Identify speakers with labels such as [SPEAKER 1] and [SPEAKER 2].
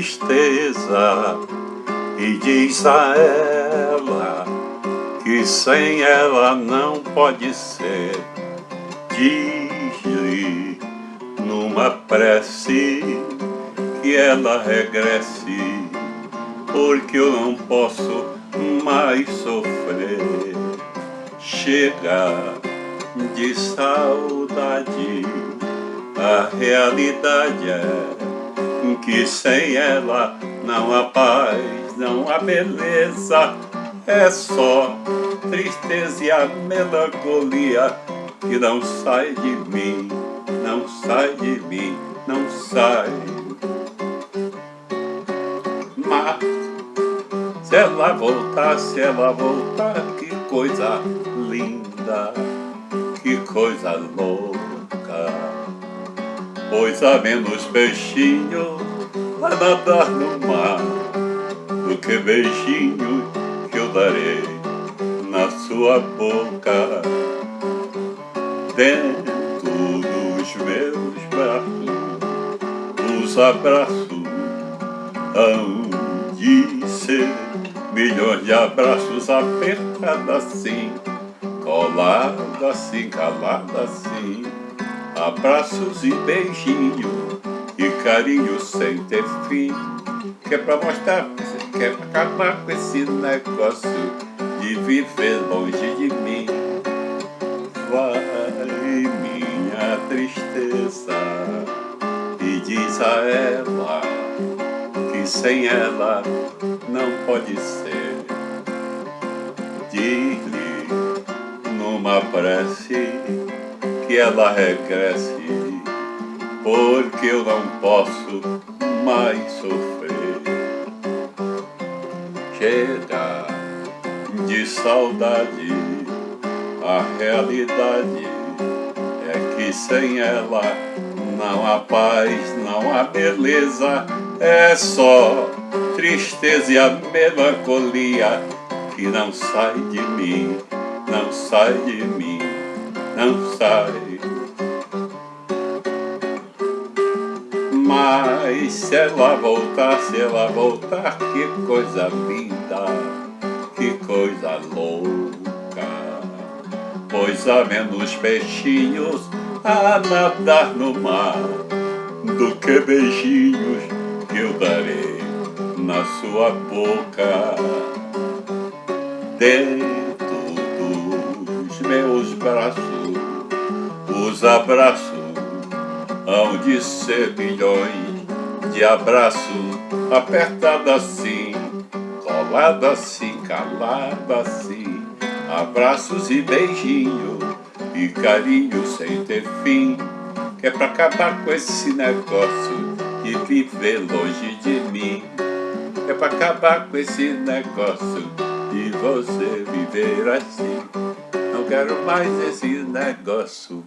[SPEAKER 1] tristeza e diz a ela que sem ela não pode ser. Diz-lhe numa prece que ela regresse, porque eu não posso mais sofrer. Chega de saudade, a realidade é que sem ela não há paz, não há beleza. É só tristeza e a melancolia que não sai de mim, não sai de mim, não sai. Mas se ela voltar, que coisa linda, que coisa louca. Pois há menos peixinho a nadar no mar do que beijinho que eu darei na sua boca. Dentro dos meus braços, os abraços hão de ser milhões de abraços apertados assim, colado assim, calado assim. Abraços e beijinho e carinho sem ter fim, que é pra mostrar, que é pra acabar com esse negócio de viver longe de mim. Vai minha tristeza e diz a ela que sem ela não pode ser. Diz-lhe numa prece que ela regresse, porque eu não posso mais sofrer. Chega de saudade, a realidade é que sem ela não há paz, não há beleza. É só tristeza e a melancolia que não sai de mim, não sai de mim, não sai. Mas se ela voltar, que coisa linda, que coisa louca. Pois há menos peixinhos a nadar no mar do que beijinhos que eu darei na sua boca. Dentro dos meus braços, os abraços hão de ser milhões de abraços apertados assim, colado assim, calado assim. Abraços e beijinho e carinho sem ter fim, que é pra acabar com esse negócio de viver longe de mim. É pra acabar com esse negócio de você viver assim. Não quero mais esse negócio.